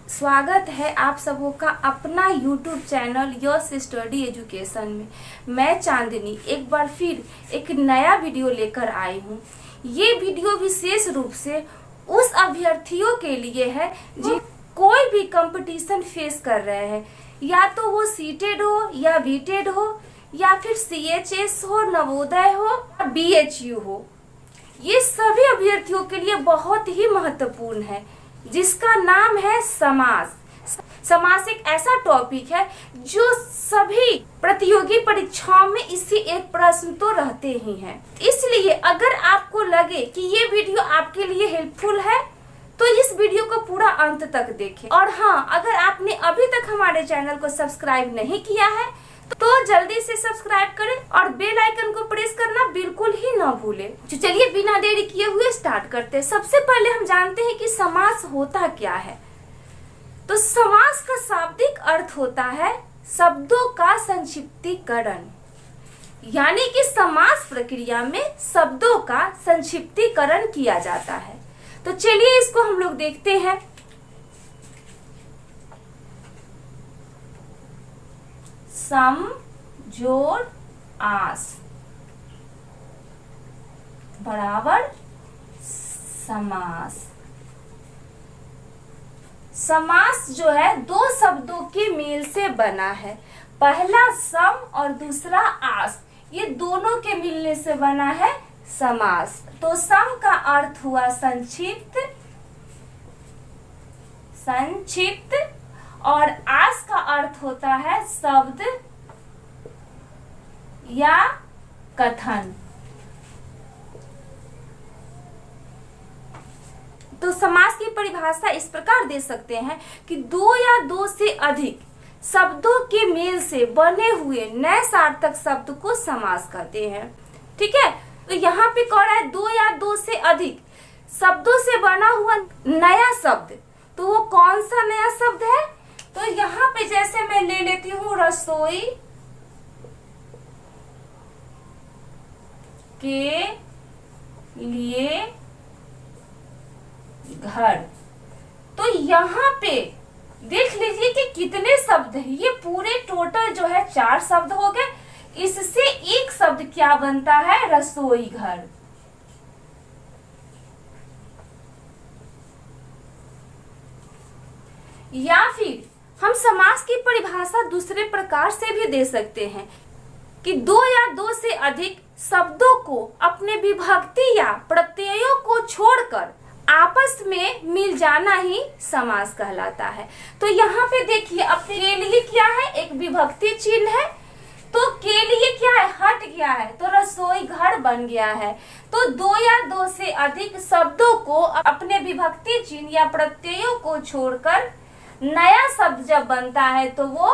स्वागत है आप सबों का अपना YouTube channel yes study education में। मैं चांदनी एक बार फिर एक नया वीडियो लेकर आई हूँ। ये वीडियो विशेष रूप से उस अभ्यर्थियों के लिए है जो कोई भी कंपटीशन फेस कर रहे हैं, या तो वो सीटेड हो या बीटेड हो या फिर CHS हो, नवोदय हो या BHU हो। ये सभी अभ्यर्थियों के लिए बहुत ही महत्वपूर्ण है, जिसका नाम है समास। समास एक ऐसा टॉपिक है जो सभी प्रतियोगी परीक्षाओं में इससे एक प्रश्न तो रहते ही हैं। इसलिए अगर आपको लगे कि ये वीडियो आपके लिए हेल्पफुल है तो इस वीडियो को पूरा अंत तक देखें। और हाँ, अगर आपने अभी तक हमारे चैनल को सब्सक्राइब नहीं किया है तो जल्दी से सब्सक्राइब करें और बेल आइकन को प्रेस करना बिल्कुल ही ना भूलें। तो चलिए बिना देरी किए हुए स्टार्ट करते हैं। सबसे पहले हम जानते हैं कि समास होता क्या है। तो समास का शाब्दिक अर्थ होता है शब्दों का संक्षिप्तीकरण, यानी कि समास प्रक्रिया में शब्दों का संक्षिप्तीकरण किया जाता है। तो चलिए इसको हम लोग देखते हैं। सम जोड़ आस बराबर समास। समास जो है दो शब्दों के मेल से बना है। पहला सम और दूसरा आस, ये दोनों के मिलने से बना है समास। तो सम का अर्थ हुआ संक्षिप्त, और आस का अर्थ होता है शब्द या कथन। तो समास की परिभाषा इस प्रकार दे सकते हैं कि दो या दो से अधिक शब्दों के मेल से बने हुए नए सार्थक शब्द को समास कहते हैं। ठीक है, तो यहाँ पे कह रहा है दो या दो से अधिक शब्दों से बना हुआ नया शब्द। तो वो कौन सा नया शब्द है? तो यहाँ पे जैसे मैं ले लेती हूँ रसोई के लिए घर। तो यहाँ पे देख लीजिए कि कितने शब्द है। ये पूरे टोटल जो है 4 शब्द हो गए। इससे एक शब्द क्या बनता है? रसोई घर। या फिर हम समास की परिभाषा दूसरे प्रकार से भी दे सकते हैं कि दो या दो से अधिक शब्दों को अपने विभक्ति या प्रत्ययों को छोड़कर आपस में मिल जाना ही समास कहलाता है। तो यहाँ पे देखिए, अपने के लिए क्या है? एक विभक्ति चिन्ह है। तो के लिए क्या है? हट गया है, तो रसोई घर बन गया है। तो दो या दो से अधिक शब्दों को अपने विभक्ति चिन्ह या प्रत्ययों को छोड़कर नया शब्द जब बनता है तो वो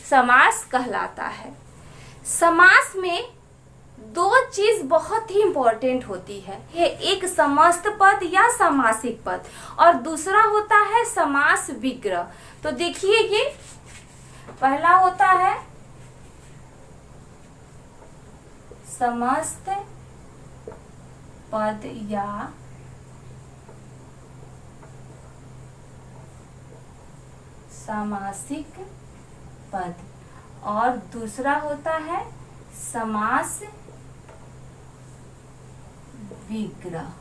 समास कहलाता है। समास में दो चीज बहुत ही इंपॉर्टेंट होती है। ये एक समस्त पद या समासिक पद, और दूसरा होता है समास विग्रह। तो देखिए, ये पहला होता है समस्त पद या समासिक पद, और दूसरा होता है समास विग्रह।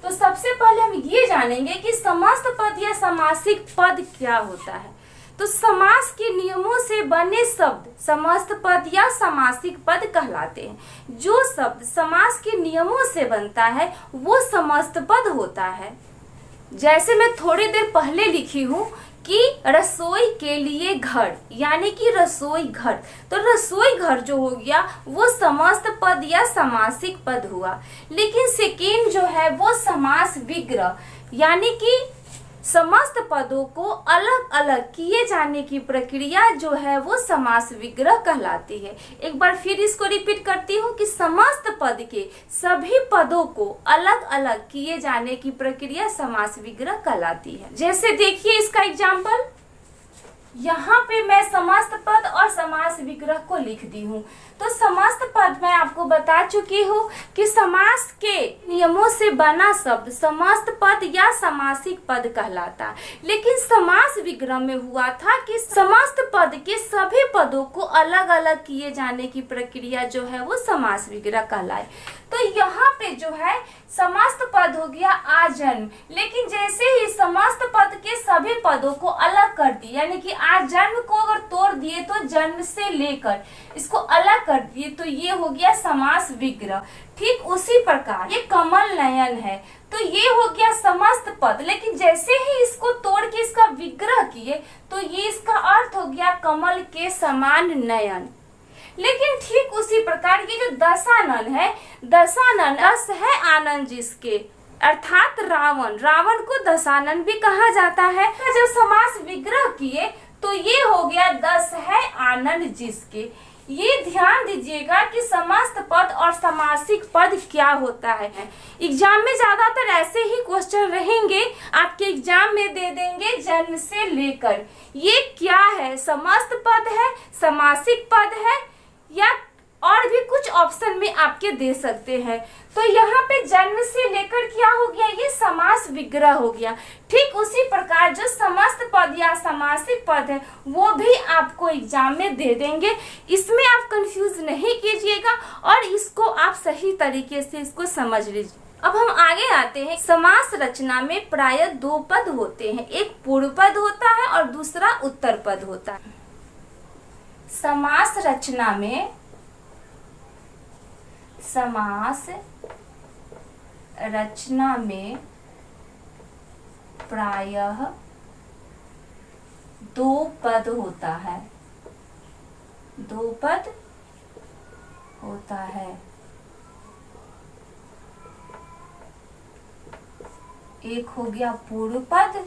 तो सबसे पहले हम ये जानेंगे कि समस्त पद या समासिक पद क्या होता है। तो समास के नियमों से बने शब्द समस्त पद या समासिक पद कहलाते हैं। जो शब्द समास के नियमों से बनता है वो समस्त पद होता है। जैसे मैं थोड़ी देर पहले लिखी हूँ कि रसोई के लिए घर, यानी कि रसोई घर। तो रसोई घर जो हो गया वो समस्त पद या समासिक पद हुआ। लेकिन सेकेंड जो है वो समास विग्रह, यानी कि समस्त पदों को अलग अलग किए जाने की प्रक्रिया जो है वो समास विग्रह कहलाती है। एक बार फिर इसको रिपीट करती हूँ कि समस्त पद के सभी पदों को अलग अलग किए जाने की प्रक्रिया समास विग्रह कहलाती है। जैसे देखिए इसका एग्जाम्पल, यहाँ पे मैं समस्त पद और समास विग्रह को लिख दी हूँ। तो समस्त पद मैं आपको बता चुकी हूँ कि समास के नियमों से बना शब्द समस्त पद या समासिक पद कहलाता है। लेकिन समास विग्रह में हुआ था कि समस्त पद के सभी पदों को अलग अलग किए जाने की प्रक्रिया जो है वो समास विग्रह कहलाए। तो यहाँ पे जो है समस्त पद हो गया आजन्म, लेकिन जैसे ही समस्त पद के सभी पदों को अलग कर दिए, यानी कि आजन्म को अगर तोड़ दिए तो जन्म से लेकर इसको अलग कर दिए तो ये हो गया समास विग्रह। ठीक उसी प्रकार ये कमल नयन है, तो ये हो गया समस्त पद, लेकिन जैसे ही इसको तोड़ के इसका विग्रह किए तो ये इसका अर्थ हो गया कमल के समान नयन। लेकिन ठीक उसी प्रकार ये जो दशानन है, दशानन दस है आनंद जिसके, अर्थात रावण, रावण को दशानन भी कहा जाता है। जब समास विग्रह किए तो ये हो गया दस है आनंद जिसके। ये ध्यान दीजिएगा कि समस्त पद और समासिक पद क्या होता है। एग्जाम में ज्यादातर ऐसे ही क्वेश्चन रहेंगे, आपके एग्जाम में दे देंगे जन्म से लेकर। ये क्या है, समस्त पद है, समासिक पद है, या और भी कुछ ऑप्शन में आपके दे सकते हैं। तो यहाँ पे जन्म से लेकर क्या हो गया, ये समास विग्रह हो गया। ठीक उसी प्रकार जो समस्त पद या समासिक पद है वो भी आपको एग्जाम में दे देंगे। इसमें आप कंफ्यूज नहीं कीजिएगा और इसको आप सही तरीके से इसको समझ लीजिए। अब हम आगे आते हैं। समास रचना में प्रायः दो पद होते हैं, एक पूर्व पद होता है और दूसरा उत्तर पद होता है। समास रचना में प्रायः दो पद होता है, दो पद होता है। एक हो गया पूर्व पद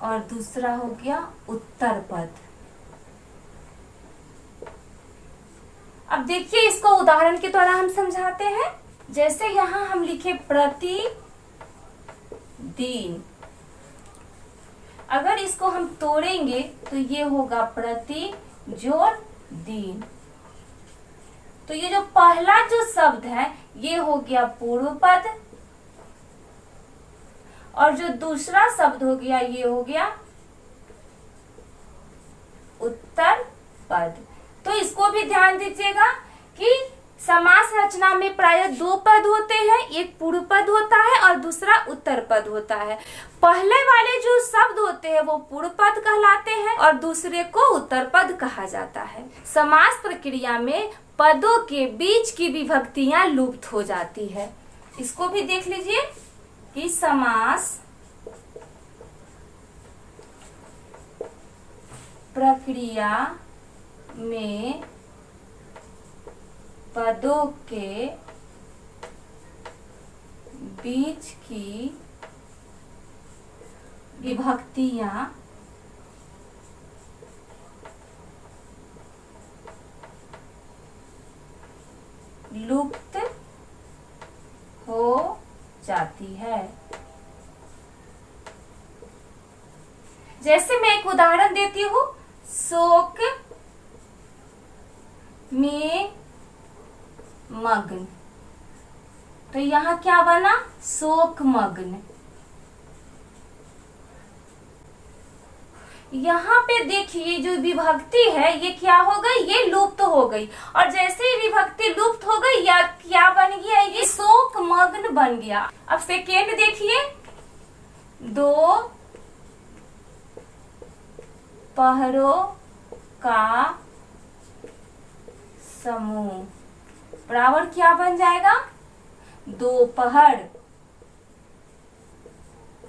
और दूसरा हो गया उत्तर पद। अब देखिए इसको उदाहरण के द्वारा हम समझाते हैं। जैसे यहाँ हम लिखे प्रतिदिन, अगर इसको हम तोड़ेंगे तो ये होगा प्रति जोड़ दिन। तो ये जो पहला जो शब्द है ये हो गया पूर्व पद और जो दूसरा शब्द हो गया ये हो गया उत्तर पद। तो इसको भी ध्यान दीजिएगा कि समास रचना में प्रायः दो पद होते हैं, एक पूर्व पद होता है और दूसरा उत्तर पद होता है। पहले वाले जो शब्द होते हैं वो पूर्व पद कहलाते हैं और दूसरे को उत्तर पद कहा जाता है। समास प्रक्रिया में पदों के बीच की विभक्तियां लुप्त हो जाती है। इसको भी देख लीजिए कि समास प्रक्रिया में पदों के बीच की विभक्तियां लुप्त हो जाती है। जैसे मैं एक उदाहरण देती हूँ, शोक में मग्न, तो यहाँ क्या बना, शोक मग्न। यहाँ पे देखिए जो विभक्ति है ये क्या हो गई, ये लुप्त हो गई। और जैसे ही विभक्ति लुप्त हो गई या क्या बन गया, ये शोक मग्न बन गया। अब सेकेंड देखिए, दो पहरों का समूह बराबर क्या बन जाएगा, दोपहर।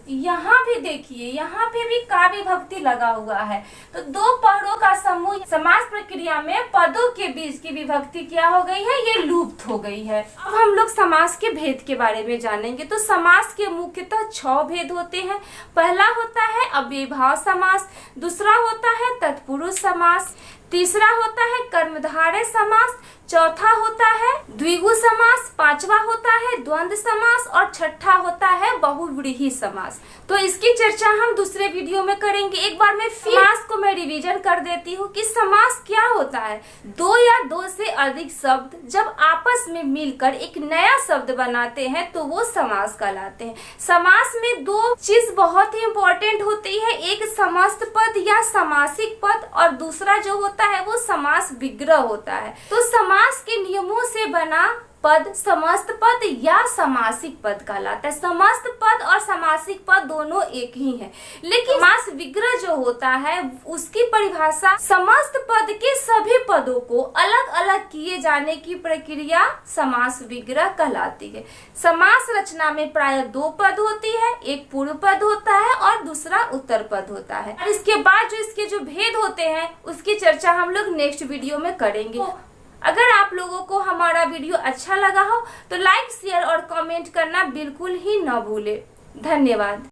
यहाँ भी देखिए, यहाँ पे भी का विभक्ति लगा हुआ है। तो दो पहरों का समूह समास प्रक्रिया में पदों के बीच की विभक्ति क्या हो गई है, ये लुप्त हो गई है। अब हम लोग समास के भेद के बारे में जानेंगे। तो समास के मुख्यतः 6 भेद होते हैं। पहला होता है अव्ययीभाव समास, दूसरा होता है तत्पुरुष समास, तीसरा होता है कर्मधारय समास, चौथा होता है द्विगु समास, पांचवा होता है द्वंद्व समास और छठा होता है बहुव्रीहि समास। तो इसकी चर्चा हम दूसरे वीडियो में करेंगे। एक बार मैं समास को मैं रिवीजन कर देती हूँ कि समास क्या होता है। दो या दो से अधिक शब्द जब आपस में मिलकर एक नया शब्द बनाते हैं तो वो समास कहलाते हैं। समास में दो चीज बहुत ही इंपॉर्टेंट होती है, एक समस्त पद या समासिक पद और दूसरा जो होता है वो समास विग्रह होता है। तो समास के नियमों से बना पद समस्त पद या समासिक पद कहलाता है। समस्त पद और समासिक पद दोनों एक ही हैं, लेकिन समास विग्रह जो होता है उसकी परिभाषा समस्त पद के सभी पदों को अलग अलग किए जाने की प्रक्रिया समास विग्रह कहलाती है। समास रचना में प्राय दो पद होती है, एक पूर्व पद होता है और दूसरा उत्तर पद होता है। और इसके बाद जो इसके जो भेद होते हैं उसकी चर्चा हम लोग नेक्स्ट वीडियो में करेंगे। अगर आप लोगों को हमारा वीडियो अच्छा लगा हो तो लाइक, शेयर और कमेंट करना बिल्कुल ही न भूले। धन्यवाद।